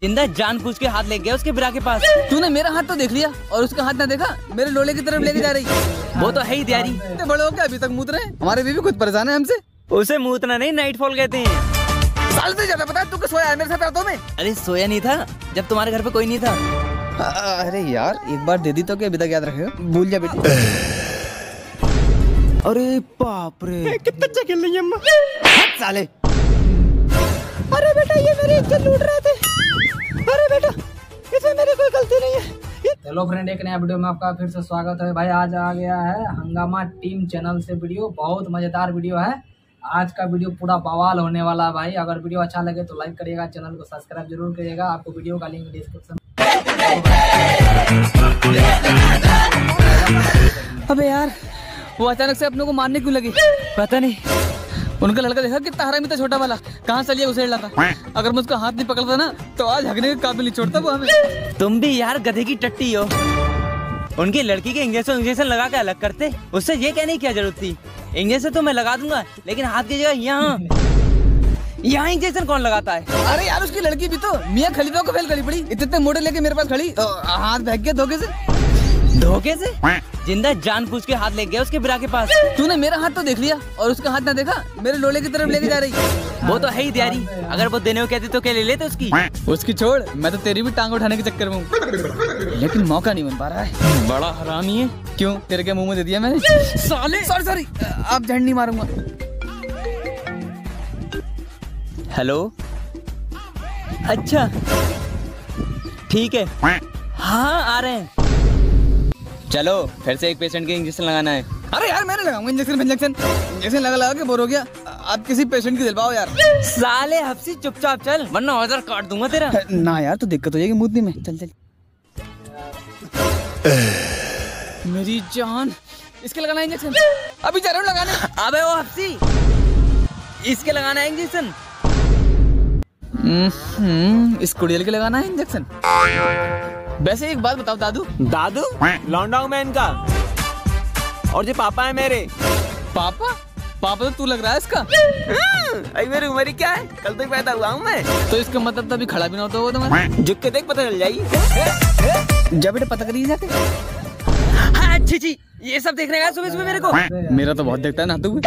जिंदा जानबूझ के हाथ ले गया उसके बिरा के पास। तूने मेरा हाथ तो देख लिया और उसका हाथ ना देखा, मेरे लोले की तरफ लेके जा रही। वो तो है ही दियारी। बड़े हो गए अभी तक मूत रहे, हमारे बीवी खुद परेशान है हमसे। उसे मूतना नहीं नाइटफॉल कहते हैं। साल से ज्यादा पता है तू सोया है मेरे साथ रातों में? अरे सोया नहीं था जब तुम्हारे घर पे कोई नहीं था। अरे यार एक बार दे दी तो क्या अभी तक याद रखेगा, भूल जा बेटी। अरे बाप रे कितना अच्छा खेल रही है अम्मा। साले। अरे बेटा ये मेरी इज्जत लूट रहे थे। अरे बेटा इसमें मेरी कोई गलती नहीं है। हेलो फ्रेंड, एक नया वीडियो में आपका फिर से स्वागत है। भाई आज आ गया है हंगामा टीम चैनल से वीडियो, बहुत मजेदार वीडियो है। आज का वीडियो पूरा बवाल होने वाला है भाई। अगर वीडियो अच्छा लगे तो लाइक करिएगा, चैनल को सब्सक्राइब जरूर करिएगा। आपको वीडियो का लिंक डिस्क्रिप्शन। अबे यार वो अचानक से अपने को मारने क्यों लगी पता नहीं। उनका लड़का देखा कितना हरामी था, छोटा वाला कहाँ से लिया उसे था। अगर मैं उसका हाथ नहीं पकड़ता ना तो आज हगने के काबिल नहीं छोड़ता वो हमें। तुम भी यार गधे की टट्टी हो। उनकी लड़की के इंजेक्शन लगा के अलग करते, उससे ये कहने की क्या जरूरत थी। इंजेक्शन तो मैं लगा दूंगा लेकिन हाथ की जगह यहाँ इंजेक्शन कौन लगाता है। अरे यार उसकी लड़की भी तो मियां खलीफा को फेल करी पड़ी, इतने मोटे लेके मेरे पास खड़ी, हाथ भाग गया धोखे से जिंदा जानबूझ के हाथ ले गया उसके बिरा के पास। तूने मेरा हाथ तो देख लिया और उसका हाथ ना देखा, मेरे लोले की तरफ लेके जा रही। वो तो है ही दियारी। अगर वो देने को कहती तो क्या ले लेते उसकी छोड़, मैं तो तेरी भी टांग उठाने के चक्कर में हूँ, लेकिन मौका नहीं बन पा रहा है। बड़ा हरामी है। क्यों तेरे के मुंह में दे दिया मैंने? साले सॉरी अब झंड नहीं मारूंगा। हेलो अच्छा ठीक है, हाँ आ रहे हैं। चलो फिर से एक पेशेंट के इंजेक्शन लगाना है। अरे यार मैंने लगाऊंगा इंजेक्शन लगा के बोर हो गया। आप किसी पेशेंट की दिलवाओ यार। साले हफ्सी चुपचाप चल वरना औजार काट दूंगा तेरा। ना यार तो दिक्कत हो जाएगी मुद्दे में। चल मेरी जान, इसके लगाना इंजेक्शन, अभी जा रहा हूँ लगाने। अबे वो हफ्सी, इसके लगाना है इंजेक्शन। इस कुड़ियल के लगाना है इंजेक्शन। वैसे एक बात बताओ दादू लौंडा हूं मैं इनका, और ये पापा है मेरे। पापा तो तू लग रहा है इसका। अरे मेरी उम्र क्या है, कल तक पैदा हुआ हूँ मैं। तो इसका मतलब तभी खड़ा भी ना होता होगा तुम्हारा। झुक के देख पता चल जाएगी। जब बेटे पता करिए जाते। हाँ अच्छी ये सब देखने का सुबह मेरे को। मेरा तो बहुत देखता है ना तू।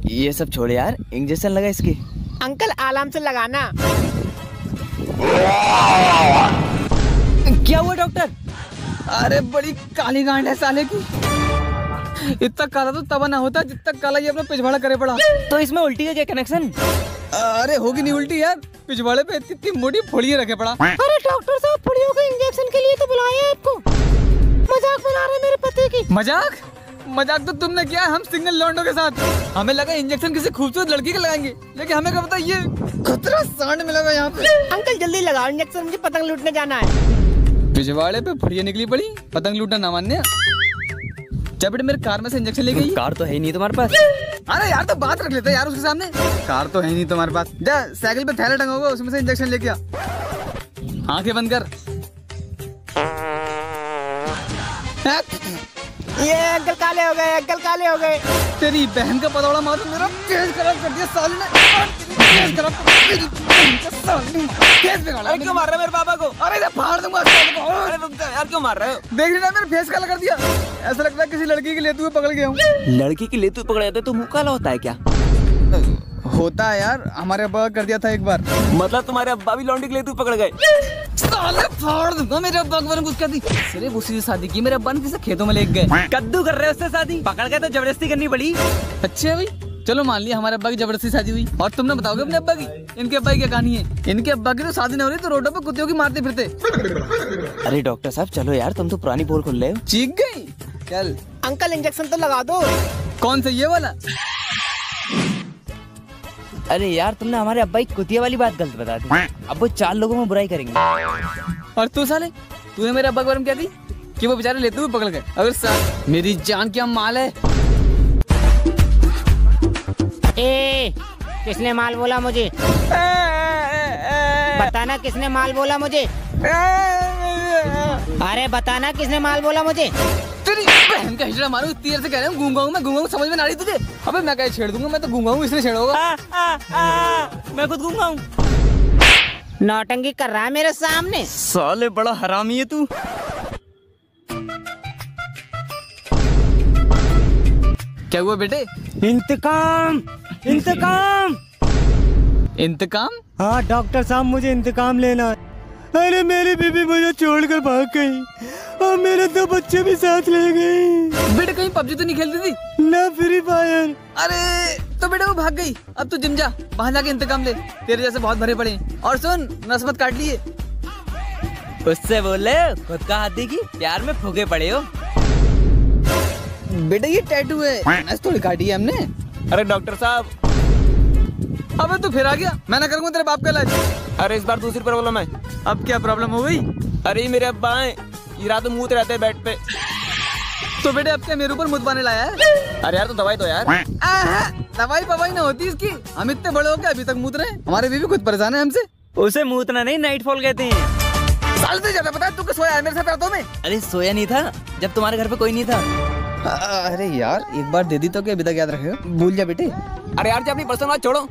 ये सब छोड़ यार, इंजेक्शन लगा इसके। अंकल आराम से लगाना। क्या हुआ डॉक्टर? अरे बड़ी काली गांड है साले की। इतना काला तो तब ना होता जितना काला ये अपना पिछवाड़ा करे पड़ा। तो इसमें उल्टी का क्या कनेक्शन? अरे होगी नहीं उल्टी यार, पिछवाड़े पे इतनी मोटी फोड़ियां रखे पड़ा। अरे डॉक्टर साहब, फोड़ियों के इंजेक्शन के लिए तो बुलाया है आपको। मजाक बना रहे मेरे पति की। मजाक तो तुमने किया है हम सिंगल लौंडों के साथ। हमें लगा इंजेक्शन किसी खूबसूरत लड़की के लगाएंगे, लेकिन हमें क्या पता ये खतरा सांड में लगा यहाँ पे। अंकल जल्दी लगाओ इंजेक्शन, मुझे पतंग लूटने जाना है। पिछवाड़े पे फड़िया निकली पड़ी, पतंग लूटना ना मान्य। जब बेटे मेरे कार में से इंजेक्शन ले गई। कार तो है नहीं तुम्हारे पास। अरे यार तो बात रख लेते यार उसके सामने। कार तो है नहीं तुम्हारे पास, जा साइकिल पे थैला टंगा होगा उसमें से इंजेक्शन लेके आ। आंखें बंद कर। ये अंकल काले हो गए, अंकल काले हो गए। तेरी बहन का पतौड़ा मारो, मेरा केस खराब कर दिया साले ने। केस खराब अरे क्यों मार रहे मेरे पापा को? अरे फाड़ दूंगा। अरे रुक जा यार, क्यों मार रहे हो? देख रही ना मेरा फेस काला कर दिया, ऐसा लगता है किसी लड़की के लेते हुए पकड़ गया हूँ। लड़की की लेतू पकड़ जाते तो मुंह काला होता है क्या? होता है यार, हमारे अब्बा कर दिया था एक बार। मतलब तुम्हारे अब्बा भी लौंडी के लेतू पकड़ गए? साले फाड़ दूंगा मेरे अब्बा को। कुछ कर दी सिर्फ उसी से शादी की, मेरे अब्बा ने किसी खेतों में ले गए। कद्दू कर रहे हो उससे शादी? पकड़ गए तो जबरदस्ती करनी पड़ी। अच्छा भाई चलो मान लिया हमारे अब्बा की जबरदस्ती शादी हुई। और तुमने बताओगे अपने अब्बा की? इनके अब्बा की क्या कहानी है? इनके अब्बा की तो शादी नहीं हो रही तो रोडों पे कुत्तियों की मारते फिरते। अरे डॉक्टर साहब चलो यार, तुम तो पुरानी पोल खोल रहे हो। चीख गई। चल अंकल इंजेक्शन तो लगा दो। कौन सा ये वाला? अरे यार तुमने हमारे अब्बा की कुतिया वाली बात गलत बता दी। अब वो 4 लोगों में बुराई करेंगे। और तू साले, तूने मेरे अब्बा के बारे में क्या दी कि वो बेचारे लेते हुए पकड़ गए? अगर साल मेरी जान क्या माल है। ए, किसने माल बोला मुझे? बताना किसने माल बोला मुझे? अरे बताना किसने माल बोला मुझे? तेरी बहन का हिजड़ा मारू, तीर से कह रहा हूँ गूंगा हूँ मैं, समझ में ना रही तुझे? अबे मैं क्या छेड़ दूंगा, मैं तो गूंगा हूँ इसलिए छेड़ोगा। मैं खुद गूंगा हूँ। नौटंकी कर रहा है मेरे सामने। साले बड़ा हरामी है तू। क्या हुआ बेटे? इंतकाम इंतकाम। इंतकाम? हाँ डॉक्टर साहब, मुझे इंतकाम लेना है। अरे मेरी बीबी मुझे छोड़कर भाग गई और मेरे 2 बच्चे भी साथ ले गई। बेटे कहीं पबजी तो नहीं खेलती थी? ना फ्री फायर। अरे तो बेटा वो भाग गई, अब तू जिम जा, वहाँ जाके इंतकाम ले, तेरे जैसे बहुत भरे पड़े हैं। और सुन, नस्बत काट लिए। उससे बोले खुद का हाथ देगी, प्यार में फूके पड़े हो। बेटा ये टैटू है, नस थोड़ी काटी है हमने। अरे डॉक्टर साहब। अबे तू फिर आ गया, मैं ना करूँगा तेरे बाप का इलाज। अरे इस बार दूसरी प्रॉब्लम है। अब क्या प्रॉब्लम हो गई? अरे मेरे अब्बा हैं, ये रात मूत रहते हैं बेड पे। तो बेटे अब क्या मेरे ऊपर मुँह पाने लाया है? अरे यार तो दवाई दो यार। दवाई बवाई ना होती इसकी, हम इतने बड़े हो गए अभी तक मूत रहे हैं। हमारे बीवी खुद परेशान है हमसे। उसे मूतना नहीं, नाइटफॉल कहते हैं। साल से ज्यादा पता है तू क्या सोया है मेरे साथ रातों में? अरे सोया नहीं था जब तुम्हारे घर पे कोई नहीं था। अरे यार एक बार दे दी तो क्या अभी तक याद रखेगा? भूल जा बेटे। अरे यार अपनी पर्सनल बात छोड़ो,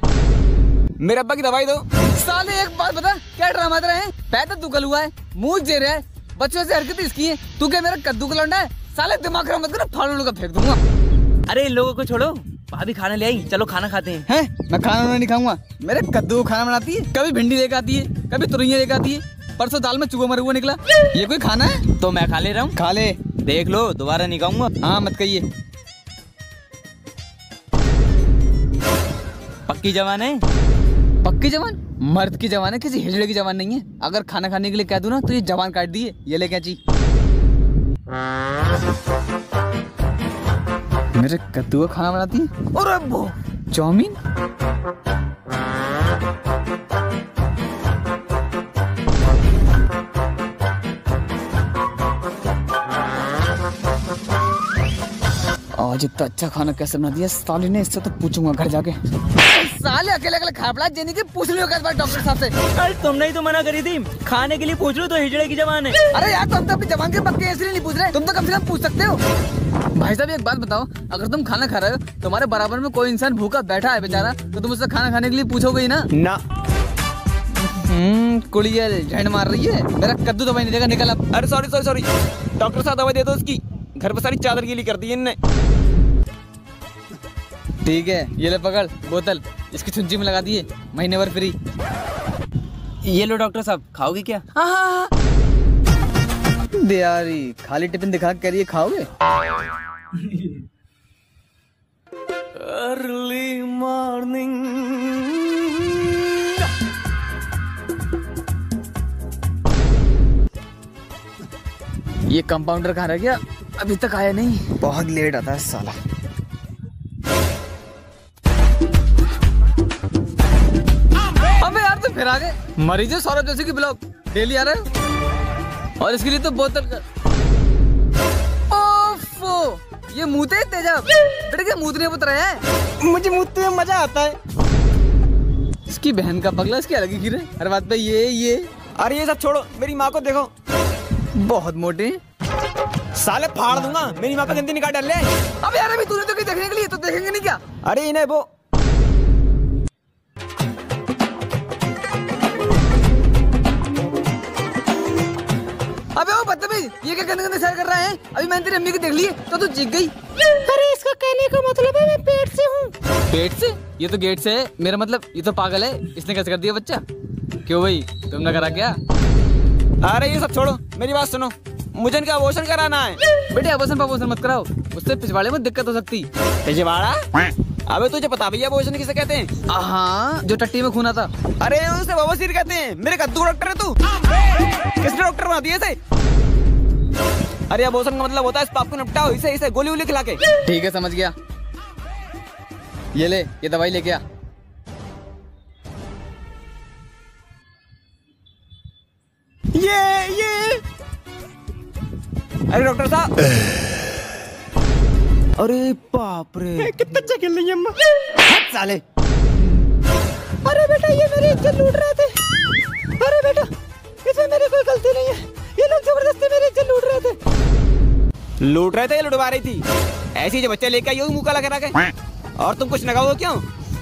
मेरे अब्बा की दवाई दो। साले एक बात बता, क्या ड्रामा रहे हैं? पैदा तू कल हुआ है, मुँह जे रहा है, बच्चों से हरकतें इसकी है। तू क्या मेरा कद्दू का लौंडा है? साले दिमाग खराब मत कर, फाड़ू का फेंक दूंगा। अरे इन लोगों को छोड़ो, भाभी खाना ले आई, चलो खाना खाते हैं। हैं? मैं खाना नहीं खाऊंगा। मेरे कद्दू खाना बनाती है, कभी भिंडी लेकर आती है, कभी तुरैया लेकर आती है। परसों दाल में चूहा मरा हुआ निकला। ये कोई खाना है? तो मैं खा ले रहा हूँ। खा ले। देख लो दोबारा नहीं खाऊंगा। हाँ मत कहिए। पक्की जवान है। पक्की जवान? मर्द की जवान है, किसी हिजड़े की जवान नहीं है। अगर खाना खाने के लिए कह दूं ना तो ये जवान काट दिए। ये ले कैंची। मेरे कद्दू का खाना बनाती है। और अब्बो चाउमीन। आज इतना अच्छा खाना कैसे बना दिया साले ने, इससे तो पूछूंगा घर जाके। साले अकेले अकेले खा पड़ा जेनी के पूछ लियो कैसे डॉक्टर साहब से। अरे तुमने ही तो मना करी थी खाने के लिए, पूछ लो तो हिजड़े की जवान है। अरे यार तुम तो अपनी जवान के पक्के इसलिए नहीं पूछ रहे, तुम तो कम से कम पूछ सकते हो। भाई साहब एक बात बताओ, अगर तुम खाना खा रहे हो, तुम्हारे बराबर में कोई इंसान भूखा बैठा है बेचारा, तो तुम उससे खाना खाने के लिए पूछोगे ही ना? कुड़िया झंड मार रही है। मेरा कद्दू दवाई नहीं देगा, निकल अब। अरे सॉरी सॉरी सॉरी, डॉक्टर साहब दवाई दे दो उसकी, घर पर सारी चादर गीली कर दी इनने। ठीक है ये ले पकड़ बोतल, इसकी छुंची में लगा दिए, महीने भर फ्री। ये लो डॉक्टर साहब, खाओगे क्या? हाँ। दे यारी, खाली टिफिन दिखा के करिए खाओगे? Early morning. ये कंपाउंडर कहाँ रह गया? अभी तक आया नहीं, बहुत लेट आता है साला। अबे यार तुम फिर आ गए। मरीज है सौरभ जोशी की ब्लॉग, डेली आ रहे हो और इसके लिए तो बोतल कर। ओफो, ये मूते तेजाब बेटे के मूतने पुत्र है। मुझे मूतने में मजा आता है। इसकी बहन का पगला, इसकी अलग ही गिरे हर बात पे ये। अरे ये सब छोड़ो, मेरी माँ को देखो, बहुत मोटे। साले फाड़ दूंगा, मेरी माँ पे गंदी निकाल डाल ले। अब यार अभी तूने तो कहीं देखने के लिए, तो देखेंगे नहीं क्या? अरे इन्हें वो अबे वो बदतमीज, ये क्या गंदे गंदे सर कर रहा है? अभी मैंने तेरी अम्मी की देख ली तो तू जीत गई। अरे इसका कहने का मतलब है मैं पेट से हूँ। पेट से? ये तो गेट से है। मेरा मतलब ये तो पागल है, इसने कैसे कर दिया बच्चा? क्यों भाई तुमने करा क्या? अरे ये सब छोड़ो, मेरी बात सुनो, मुझे इनका अबॉर्शन कराना है। बेटे अबॉर्शन मत कराओ, उससे पिछवाड़े में दिक्कत हो सकती। पिछवाड़ा? अबे तुझे पता भैया अबॉर्शन किसे कहते हैं? हाँ जो टट्टी में खून आता। अरे उसे बवासीर कहते हैं। मेरे कद्दू डॉक्टर है तू? किसने डॉक्टर बना दिया इसे? अरे अबॉर्शन का मतलब होता है इस पाप को निपटाओ, इसे गोली वोली खिला के। ठीक है समझ गया, ये ले, ये दवाई लेके आ। ये अरे डॉक्टर साहब, अरे बाप रे कितना अच्छा खेल रही है अम्मा। हट साले। अरे बेटा ये मेरी इज्जत लूट रहे थे। अरे बेटा इसमें मेरी कोई गलती नहीं है, ये लोग जबरदस्ती मेरी इज्जत लूट रहे थे। लूट रहे थे या लुटवा रही थी? ऐसी जो बच्चे लेके आई मुँह काला करा के, और तुम कुछ लगाओ क्यों?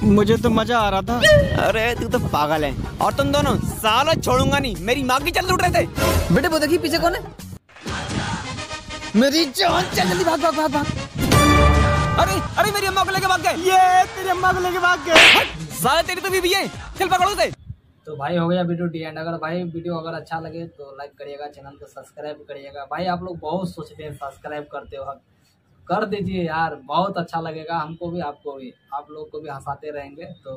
मुझे तो मजा आ रहा था। अरे तू तो पागल है। और तुम दोनों साला छोड़ूंगा नहीं, मेरी माँ की चल लूट रहे थे। बेटे वो देखिए पीछे कौन है? मेरी जान, चल जल्दी भाग भाग भाग भाग। अरे अरे मेरी अम्मा को लेके भाग गए। ये तेरी अम्मा को लेके भाग गए। साला तेरी तो बीवी है, चल पकड़ो उसे। तो भाई हो गया वीडियो डी एंड। अगर भाई वीडियो अगर अच्छा लगे तो लाइक करिएगा, चैनल को सब्सक्राइब करिएगा। भाई आप लोग बहुत सोचते हैं सब्सक्राइब करते हो, कर दीजिए यार, बहुत अच्छा लगेगा हमको भी आपको भी, आप लोग को भी हंसाते रहेंगे। तो